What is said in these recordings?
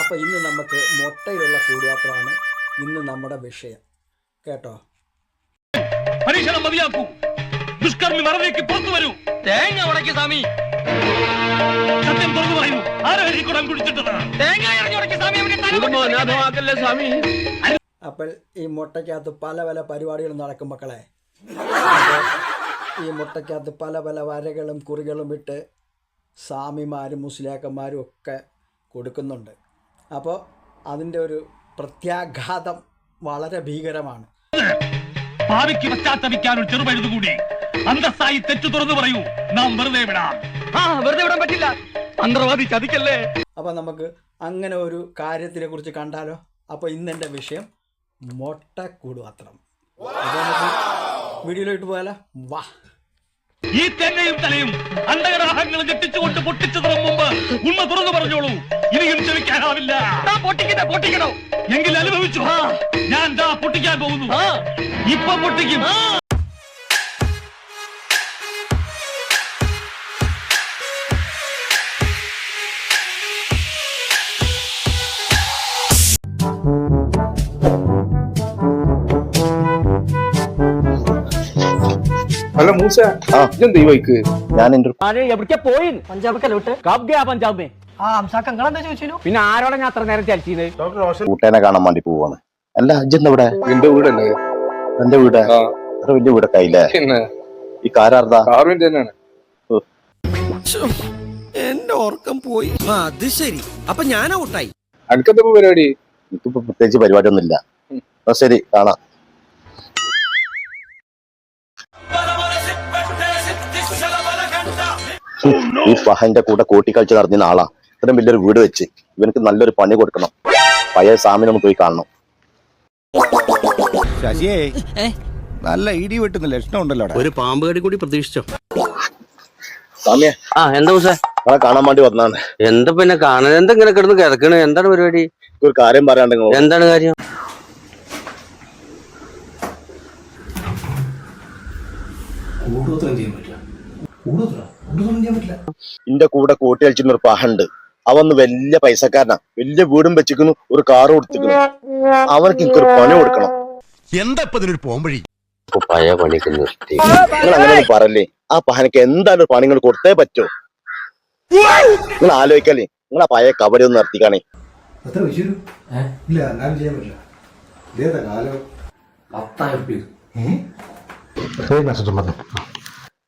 അപ്പോൾ ഇന്ന് നമുക്ക് മുട്ടയിലുള്ള കൂടുപാത്രമാണ് ഇന്ന് നമ്മുടെ വിഷയം കേട്ടോ. പരീക്ഷണം മതിയാക്കൂ. ദുഷ്കർമ്മി മറവിലേക്ക് പുറത്തു വരൂ. തേങ്ങ ഉടക്കി സ്വാമി. സത്യം തുറന്നു പറയൂ. ആരായി കുടം കുടിച്ചിട്ടത്? തേങ്ങ ഇറങ്ങി ഉടക്കി സ്വാമി. സ്വാമി. അപ്പോൾ ഈ മുട്ടയ്ക്കകത്ത് പല പല പരിപാടികളും നടക്കും മക്കളെ. ഈ മുട്ടയ്ക്കകത്ത് പല പല വരകളും കുറികളും ഇട്ട് സ്വാമിമാരും മുസ്ലിയാക്കന്മാരും ഒക്കെ കൊടുക്കുന്നുണ്ട്. അപ്പോൾ അതിൻ്റെ ഒരു പ്രത്യാഘാതം വളരെ ഭീകരമാണ്. ഭാവിക്ക് പശ്ചാത്തപിക്കാൻ ഒരു ചെറുപഴുതു കൂടി. അന്തസ്സായി തെറ്റു തുറന്നു പറയൂ. നാം വെറുതെ വിടാം. വെറുതെ വിടാൻ പറ്റില്ല. മന്ത്രവാദി ചതിക്കല്ലേ. അപ്പോൾ നമുക്ക് അങ്ങനെ ഒരു കാര്യത്തിനെ കുറിച്ച് കണ്ടാലോ. അപ്പോൾ ഇന്നെൻ്റെ വിഷയം മുട്ടക്കൂടുപാത്രം. അപ്പോൾ നമുക്ക് വീഡിയോയിലോട്ട് പോയാലോ. വാ. ഈ തെങ്ങയും തലയും അണ്ടകടാഹങ്ങളും ഞെട്ടിച്ചുകൊണ്ട് പൊട്ടിച്ചു തുടങ്ങും മുമ്പ് ഉണ്മ തുറന്നു പറഞ്ഞോളൂ. ഇനിയും ക്ഷമിക്കാനാവില്ല. പൊട്ടിക്കണോ എങ്കിൽ അനുഭവിച്ചു. ഞാൻ പൊട്ടിക്കാൻ പോകുന്നു. ഇപ്പൊ പൊട്ടിക്കും. ഹലോ മൂസ, ഇതെന്താ ഈ ബൈക്ക്? ഞാൻ എവിടേക്കാ പോയി? പഞ്ചാബിലോട്ട് പഞ്ചാബ്. പിന്നെ ആരോടെ ഞാൻ അത്ര നേരം ചലിച്ചത്? കൂട്ടേനെ കാണാൻ വേണ്ടി പോവാണ്. അല്ല അജ്ജെന്താ ഇവിടെ? എന്റെ വീടല്ലേ? എന്റെ വീടാ? അത്ര വലിയ വീടൊക്കെ ആയില്ലേ? ഈ കാറാർദാ? കാറിന്റെ തന്നെയാണ്. എന്റെ ഓർക്കം പോയി. അത് ശരി, അപ്പൊ ഞാൻ ഔട്ടായി. അനക്കെന്താ പരിപാടി? എനിക്കിപ്പോ പ്രത്യേകിച്ച് പരിപാടിയൊന്നും ഇല്ല. ശരി, കാണാം. ഈ ഫഹന്റെ കൂടെ കൂട്ടിക്കളിച്ച് നടന്ന ആളാ. ഇത്രയും വലിയൊരു വീട് വെച്ച് ഇവനക്ക് നല്ലൊരു പണി കൊടുക്കണം. പഴയ സാമിനൊന്ന് പോയി കാണണം. ശശിയേ, നല്ല ഇടി വെട്ടുന്ന ലക്ഷണം ഉണ്ടല്ലോ. ഒരു പാമ്പ് കടി കൂടി പ്രതീക്ഷിച്ചോ? സാമിയെ, എന്താ നിങ്ങളെ കാണാൻ വേണ്ടി വന്നാണ്. എന്താ പിന്നെ കാണാൻ? എന്തെങ്ങനെ കിടന്ന് കിടക്കണ്? എന്താണ് പരിപാടി? ഒരു കാര്യം പറയാണ്ട്. എന്താണ് കാര്യം? എന്റെ കൂടെ കൂട്ടി കളിച്ചിരുന്ന ഒരു പഹണ്ട്. അവന്ന് വലിയ പൈസക്കാരനാ. വലിയ വീടും വെച്ചിരിക്കുന്നു, ഒരു കാറ് കൊടുത്തിരിക്കുന്നു. അവർക്ക് എനിക്കൊരു പണി കൊടുക്കണം. എന്താ ഇപ്പൊ ഇതിനൊരു പോംവഴി? പഴയ പണിക്ക് നിർത്തി. നിങ്ങൾ അങ്ങനെ പറയല്ലേ. ആ പഹനക്ക് എന്തായാലും പണി നിങ്ങൾ കൊടുത്തേ പറ്റോ. നിങ്ങൾ ആലോചിക്കല്ലേ. നിങ്ങൾ ആ പഴയ കബഡി ഒന്ന് നിർത്തിക്കാണേ.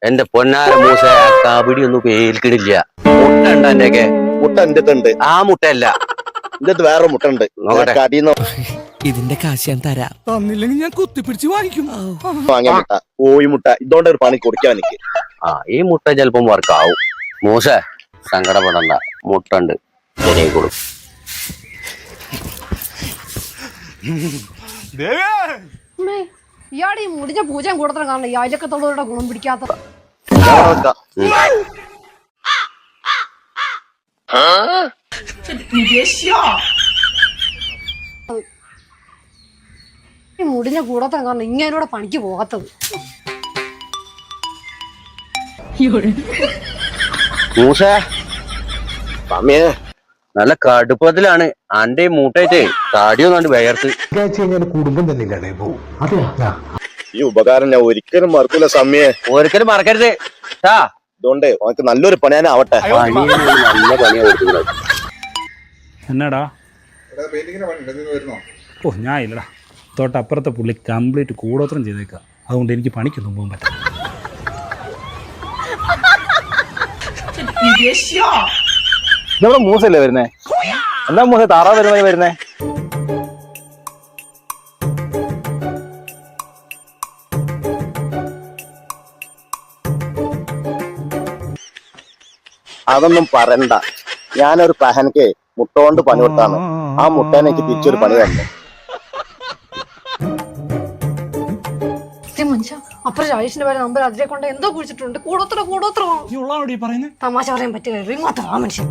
എന്റെ പൊന്നാര മൂസ, കബഡി ഒന്നും പേൽക്കണില്ല. മുട്ട ഉണ്ട് എന്റെയൊക്കെ. മുട്ട എന്റെ ഉണ്ട്. ആ മുട്ടയല്ല, എന്റെ വേറെ മുട്ട ഉണ്ട്. ഇതിന്റെ കാശ് ഞാൻ തരാം. തന്നില്ലെങ്കിൽ ഞാൻ കുത്തിപ്പിടിച്ച് വാങ്ങിക്കും. വാങ്ങിയ മുട്ട, കോഴിമുട്ട, ഇതുകൊണ്ട് ഒരു പണി കൊടുക്കാൻ എനിക്ക്. ഈ മുട്ട ചിലപ്പം വർക്കാവും. മൂസ സങ്കടപ്പെടണ്ട, മുട്ട ഉണ്ട്, ശരിയായിക്കോളും. ഇയാടെ ഈ മുടിഞ്ഞ പൂജയും കൂടത്ര കാണണം. ഈ അയലക്കത്തുള്ളവരുടെ ഗുണം പിടിക്കാത്ത ഈ മുടിഞ്ഞ കൂടത്ര കാരണം ഇങ്ങനോടെ പണിക്ക് പോകാത്തത്. മൂസ സമയ നല്ല കടുപ്പത്തിലാണ്. അന്റെ മൂട്ടായിട്ടേ താടിയൊന്നാണ്ട് വേർത്ത്. ഈ ഉപകാരം ഞാൻ ഒരിക്കലും മറക്കൂല സമയെ. ഒരിക്കലും മറക്കരുത്. അതുകൊണ്ട് അവർക്ക് നല്ലൊരു പണിയാനാവട്ടെ. നല്ല പണിയാ കൊടുക്കുന്നത്. എന്നാടാ? ഓ ഞാൻ ഇല്ലടാ. തൊട്ടപ്പുറത്തെ പുള്ളി കംപ്ലീറ്റ് കൂടോത്രം ചെയ്തേക്കാം. അതുകൊണ്ട് എനിക്ക് പണിക്കൊന്നും പോകാൻ പറ്റില്ല. ഇതവിടെ മൂസല്ലേ വരുന്നേ? എന്താ മൂസ താറാ വരുന്നേ? അതൊന്നും പറയണ്ട. ഞാനൊരു പഹനക്ക് മുട്ട കൊണ്ട് പണി കൊടുത്താണ്. ആ മുട്ടേനെ എനിക്ക് തിരിച്ചൊരു പണി തന്നെ. അപ്പുറം രാജേഷിന്റെ പേരെ നമ്പർ അതിലെ കൊണ്ട് എന്തോ കുഴിച്ചിട്ടുണ്ട്. കൂടോത്രം തമാശ പറയാൻ പറ്റില്ല. ഇങ്ങോട്ട് ആ മനുഷ്യൻ.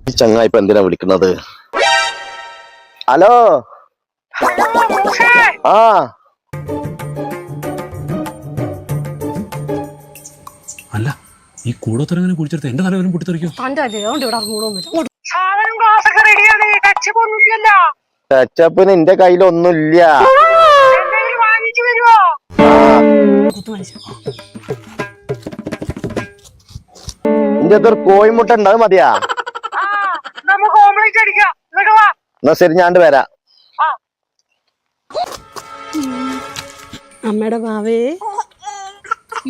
ഈ ചങ്ങായി ഇപ്പൊ എന്തിനാ വിളിക്കുന്നത്? ഹലോ. അല്ല, ഈ കൂടോത്തരം കുടിച്ചെടുത്ത് എന്റെ തലവരും പൊട്ടിത്തെറിക്കും. തന്റെ അല്ലേ അതുകൊണ്ട് ഇവിടെ കൂടൊന്നും ടച്ചപ്പിന് എന്റെ കയ്യിലൊന്നുമില്ല. എന്റെ അടുത്തൊരു കോഴിമുട്ട ഉണ്ട്, അത് മതിയാ? എന്നാ ശരി, ഞാൻ വരാം. അമ്മയുടെ ഭാവേ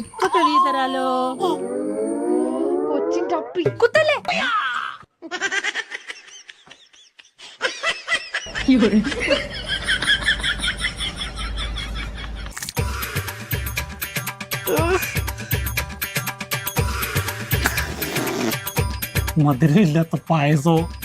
ഇപ്പൊ തെളിയി തരാലോ. കൊച്ചിന്റെ അപ്പിക്കുത്തല്ലേ. മധുരമില്ലാത്ത പായസോ